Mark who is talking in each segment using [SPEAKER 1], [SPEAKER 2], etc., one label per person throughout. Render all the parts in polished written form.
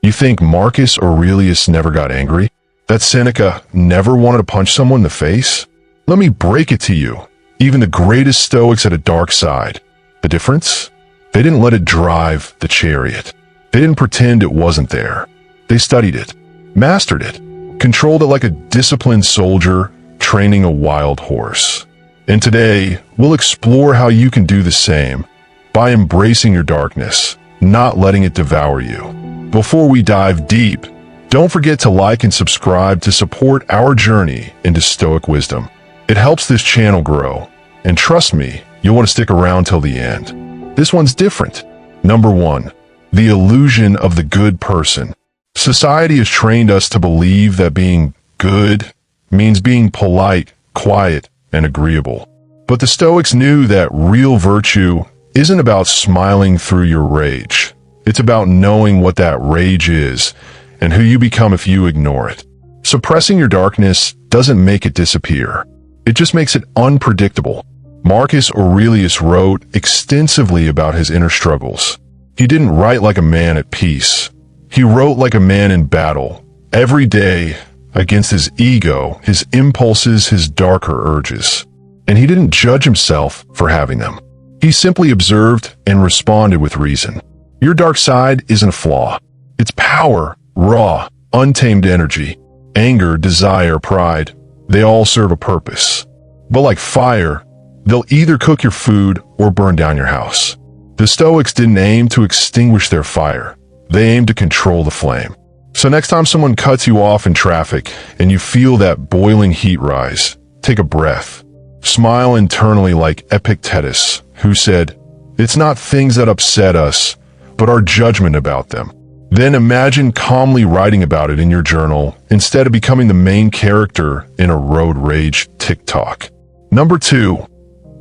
[SPEAKER 1] You think Marcus Aurelius never got angry? That Seneca never wanted to punch someone in the face? Let me break it to you. Even the greatest Stoics had a dark side. The difference? They didn't let it drive the chariot. They didn't pretend it wasn't there. They studied it, mastered it, controlled it like a disciplined soldier training a wild horse. And today, we'll explore how you can do the same by embracing your darkness, not letting it devour you. Before we dive deep, don't forget to like and subscribe to support our journey into Stoic wisdom. It helps this channel grow, and trust me, you'll want to stick around till the end. This one's different. Number 1, the illusion of the good person. Society has trained us to believe that being good means being polite, quiet, and agreeable. But the Stoics knew that real virtue isn't about smiling through your rage. It's about knowing what that rage is and who you become if you ignore it. Suppressing your darkness doesn't make it disappear. It just makes it unpredictable. Marcus Aurelius wrote extensively about his inner struggles. He didn't write like a man at peace. He wrote like a man in battle, every day, against his ego, his impulses, his darker urges. And he didn't judge himself for having them. He simply observed and responded with reason. Your dark side isn't a flaw. It's power, raw, untamed energy, anger, desire, pride. They all serve a purpose. But like fire, they'll either cook your food or burn down your house. The Stoics didn't aim to extinguish their fire. They aimed to control the flame. So next time someone cuts you off in traffic and you feel that boiling heat rise, take a breath. Smile internally like Epictetus, who said, "It's not things that upset us, but our judgment about them." Then imagine calmly writing about it in your journal instead of becoming the main character in a road rage TikTok. Number 2,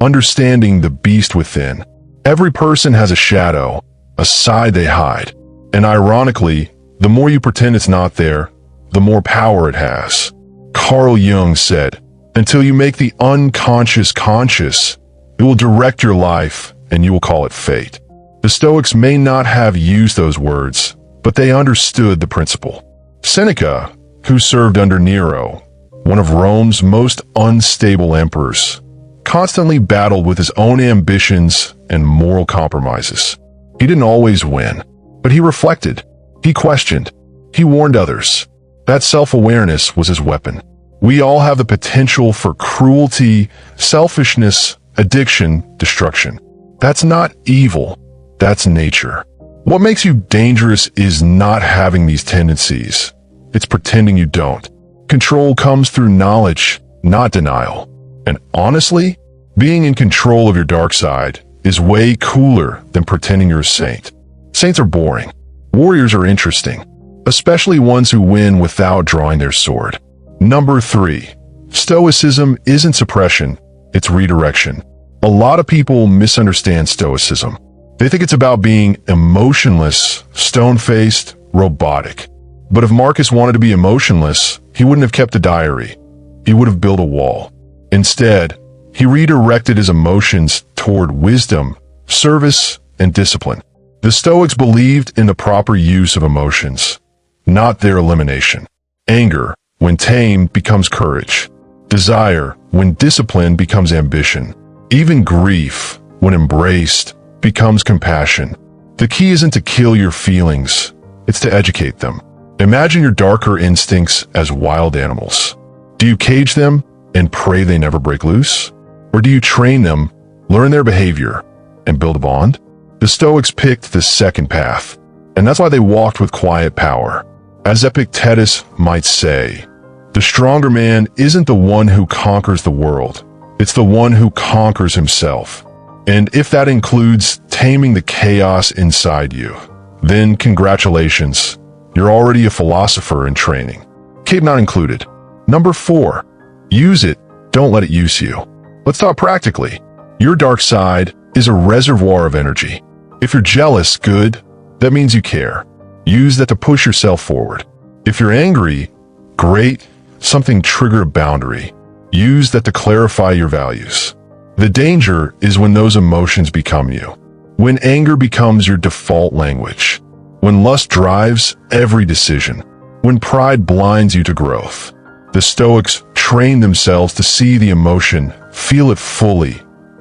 [SPEAKER 1] understanding the beast within. Every person has a shadow, a side they hide. And ironically, the more you pretend it's not there, the more power it has. Carl Jung said, "Until you make the unconscious conscious, it will direct your life and you will call it fate." The Stoics may not have used those words, but they understood the principle. Seneca, who served under Nero, one of Rome's most unstable emperors, constantly battled with his own ambitions and moral compromises. He didn't always win, but he reflected, he questioned, he warned others. That self-awareness was his weapon. We all have the potential for cruelty, selfishness, addiction, destruction. That's not evil. That's nature. What makes you dangerous is not having these tendencies. It's pretending you don't. Control comes through knowledge, not denial. And honestly, being in control of your dark side is way cooler than pretending you're a saint. Saints are boring. Warriors are interesting, especially ones who win without drawing their sword. Number 3, Stoicism isn't suppression, it's redirection. A lot of people misunderstand Stoicism. They think it's about being emotionless, stone-faced, robotic. But if Marcus wanted to be emotionless, he wouldn't have kept a diary. He would have built a wall. Instead, he redirected his emotions toward wisdom, service, and discipline. The Stoics believed in the proper use of emotions, not their elimination. Anger, when tamed, becomes courage. Desire, when disciplined, becomes ambition. Even grief, when embraced, becomes compassion. The key isn't to kill your feelings, it's to educate them. Imagine your darker instincts as wild animals. Do you cage them and pray they never break loose? Or do you train them, learn their behavior, and build a bond? The Stoics picked the second path, and that's why they walked with quiet power. As Epictetus might say, the stronger man isn't the one who conquers the world, it's the one who conquers himself. And if that includes taming the chaos inside you, then congratulations, you're already a philosopher in training. Cape not included. Number 4, use it, don't let it use you. Let's talk practically. Your dark side is a reservoir of energy. If you're jealous, good, that means you care. Use that to push yourself forward. If you're angry, great, something trigger a boundary. Use that to clarify your values. The danger is when those emotions become you. When anger becomes your default language. when lust drives every decision, when pride blinds you to growth. The Stoics train themselves to see the emotion, feel it fully,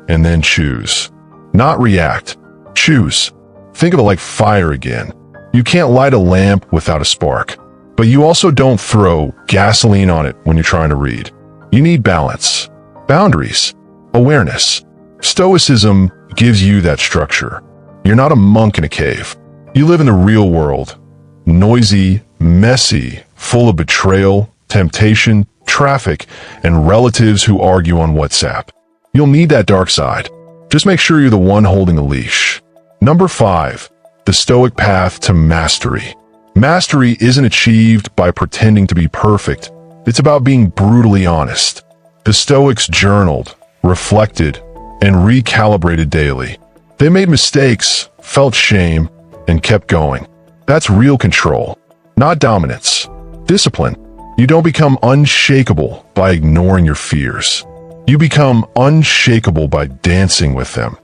[SPEAKER 1] and then choose. Not react. Choose. Think of it like fire again. You can't light a lamp without a spark, but you also don't throw gasoline on it when you're trying to read. You need balance, boundaries, awareness. Stoicism gives you that structure. You're not a monk in a cave. You live in the real world. Noisy, messy, full of betrayal, temptation, traffic, and relatives who argue on WhatsApp. You'll need that dark side. Just make sure you're the one holding the leash. Number 5, the Stoic path to mastery. Mastery isn't achieved by pretending to be perfect. It's about being brutally honest. The Stoics journaled, reflected, and recalibrated daily. They made mistakes, felt shame, and kept going. That's real control, not dominance. Discipline. You don't become unshakable by ignoring your fears. You become unshakable by dancing with them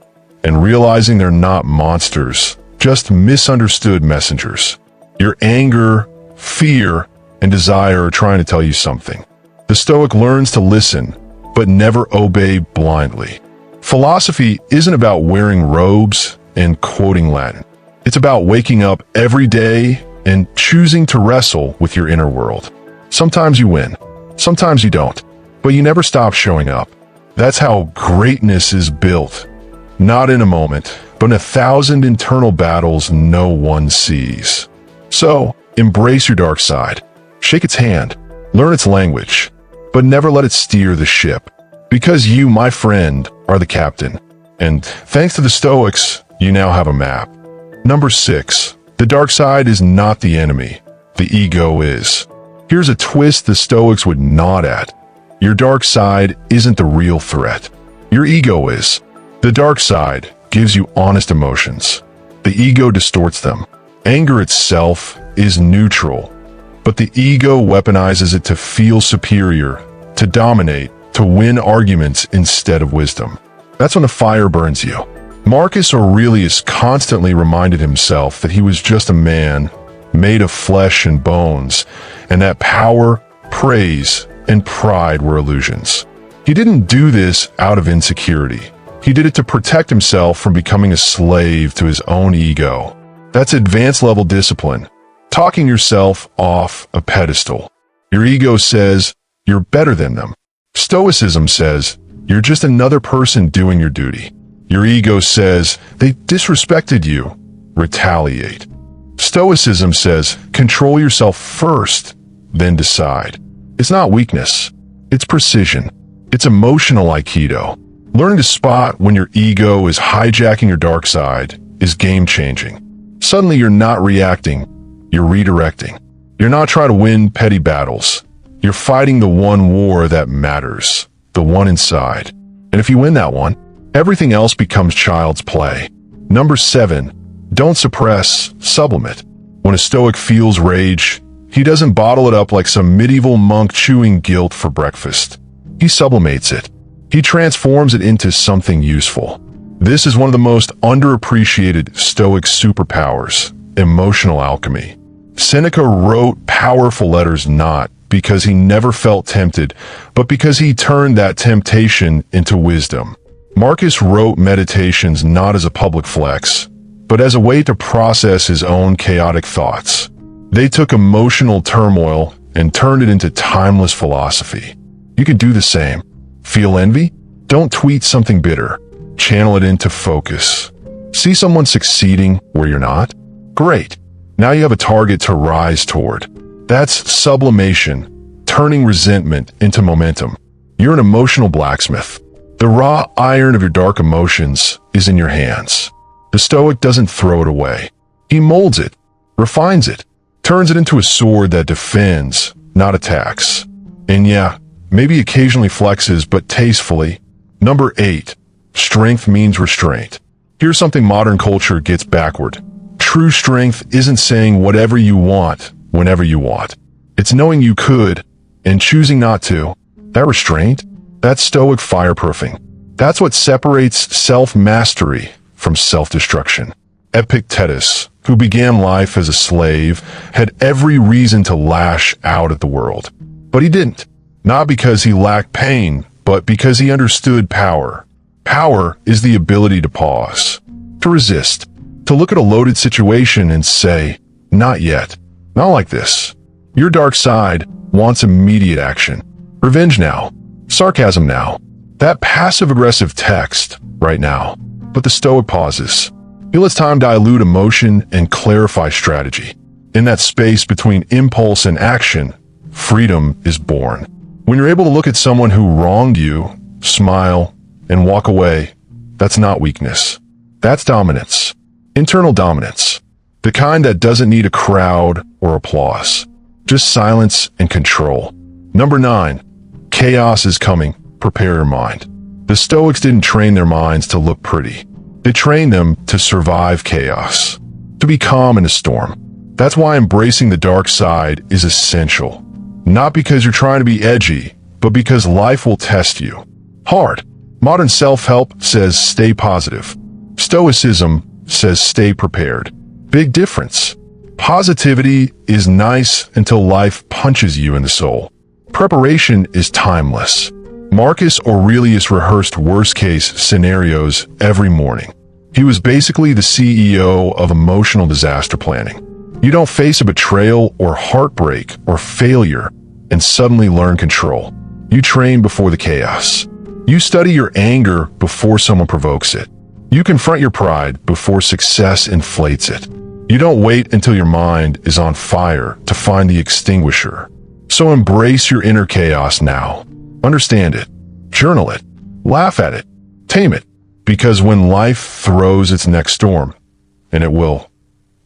[SPEAKER 1] and realizing they're not monsters, just misunderstood messengers. Your anger, fear, and desire are trying to tell you something. The Stoic learns to listen, but never obey blindly. Philosophy isn't about wearing robes and quoting Latin. It's about waking up every day and choosing to wrestle with your inner world. Sometimes you win, sometimes you don't, but you never stop showing up. That's how greatness is built. Not in a moment, but in 1,000 internal battles no one sees. So, embrace your dark side. Shake its hand. Learn its language. But never let it steer the ship. Because you, my friend, are the captain. And thanks to the Stoics, you now have a map. Number 6. The dark side is not the enemy. The ego is. Here's a twist the Stoics would nod at. Your dark side isn't the real threat. Your ego is. The dark side gives you honest emotions. The ego distorts them. Anger itself is neutral, but the ego weaponizes it to feel superior, to dominate, to win arguments instead of wisdom. That's when the fire burns you. Marcus Aurelius constantly reminded himself that he was just a man, made of flesh and bones, and that power, praise, and pride were illusions. He didn't do this out of insecurity. He did it to protect himself from becoming a slave to his own ego. That's advanced level discipline, talking yourself off a pedestal. Your ego says you're better than them. Stoicism says you're just another person doing your duty. Your ego says they disrespected you. Retaliate. Stoicism says control yourself first, then decide. It's not weakness. It's precision. It's emotional Aikido. Learning to spot when your ego is hijacking your dark side is game-changing. Suddenly you're not reacting, you're redirecting. You're not trying to win petty battles. You're fighting the one war that matters, the one inside. And if you win that one, everything else becomes child's play. Number 7, don't suppress, sublimate. When a Stoic feels rage, he doesn't bottle it up like some medieval monk chewing guilt for breakfast. He sublimates it. He transforms it into something useful. This is one of the most underappreciated Stoic superpowers, emotional alchemy. Seneca wrote powerful letters not because he never felt tempted, but because he turned that temptation into wisdom. Marcus wrote meditations not as a public flex, but as a way to process his own chaotic thoughts. They took emotional turmoil and turned it into timeless philosophy. You can do the same. Feel envy? Don't tweet something bitter. Channel it into focus. See someone succeeding where you're not? Great. Now you have a target to rise toward. That's sublimation, turning resentment into momentum. You're an emotional blacksmith. The raw iron of your dark emotions is in your hands. The Stoic doesn't throw it away. He molds it, refines it, turns it into a sword that defends, not attacks. And yeah, maybe occasionally flexes, but tastefully. Number 8. Strength means restraint. Here's something modern culture gets backward. True strength isn't saying whatever you want, whenever you want. It's knowing you could, and choosing not to. That restraint, that's Stoic fireproofing. That's what separates self-mastery from self-destruction. Epictetus, who began life as a slave, had every reason to lash out at the world. But he didn't. Not because he lacked pain, but because he understood power. Power is the ability to pause, to resist, to look at a loaded situation and say, not yet, not like this. Your dark side wants immediate action. Revenge now. Sarcasm now. That passive-aggressive text right now. But the Stoic pauses. He lets time dilute emotion and clarify strategy. In that space between impulse and action, freedom is born. When you're able to look at someone who wronged you, smile, and walk away, that's not weakness. That's dominance. Internal dominance. The kind that doesn't need a crowd or applause. Just silence and control. Number 9. Chaos is coming. Prepare your mind. The Stoics didn't train their minds to look pretty. They trained them to survive chaos, to be calm in a storm. That's why embracing the dark side is essential. Not because you're trying to be edgy, but because life will test you. Hard. Modern self-help says stay positive. Stoicism says stay prepared. Big difference. Positivity is nice until life punches you in the soul. Preparation is timeless. Marcus Aurelius rehearsed worst-case scenarios every morning. He was basically the CEO of emotional disaster planning. You don't face a betrayal or heartbreak or failure and suddenly learn control. You train before the chaos. You study your anger before someone provokes it. You confront your pride before success inflates it. You don't wait until your mind is on fire to find the extinguisher. So embrace your inner chaos now. Understand it. Journal it. Laugh at it. Tame it. Because when life throws its next storm, and it will,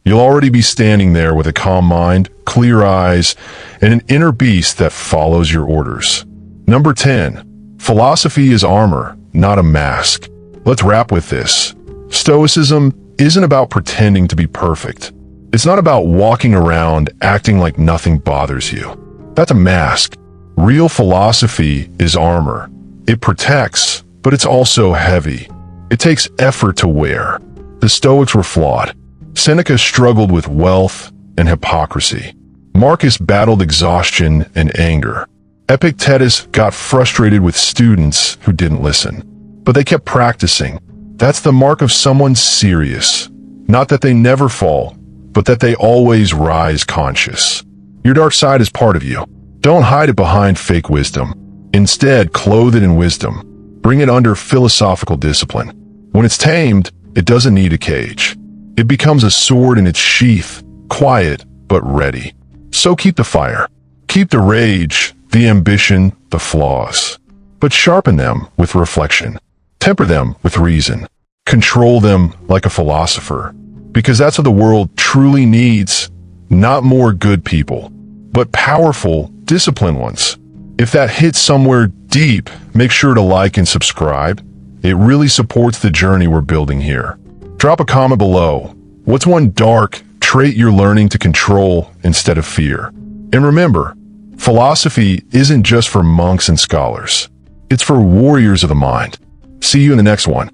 [SPEAKER 1] you'll already be standing there with a calm mind, clear eyes, and an inner beast that follows your orders. Number 10. Philosophy is armor, not a mask. Let's wrap with this. Stoicism isn't about pretending to be perfect. It's not about walking around acting like nothing bothers you. That's a mask. Real philosophy is armor. It protects, but it's also heavy. It takes effort to wear. The Stoics were flawed. Seneca struggled with wealth and hypocrisy. Marcus battled exhaustion and anger. Epictetus got frustrated with students who didn't listen. But they kept practicing. That's the mark of someone serious. Not that they never fall, but that they always rise conscious. Your dark side is part of you. Don't hide it behind fake wisdom. Instead, clothe it in wisdom. Bring it under philosophical discipline. When it's tamed, it doesn't need a cage. It becomes a sword in its sheath, quiet but ready. So keep the fire. Keep the rage, the ambition, the flaws. But sharpen them with reflection. Temper them with reason. Control them like a philosopher. Because that's what the world truly needs. Not more good people, but powerful, disciplined ones. If that hits somewhere deep, make sure to like and subscribe. It really supports the journey we're building here. Drop a comment below. What's one dark trait you're learning to control instead of fear? And remember, philosophy isn't just for monks and scholars. It's for warriors of the mind. See you in the next one.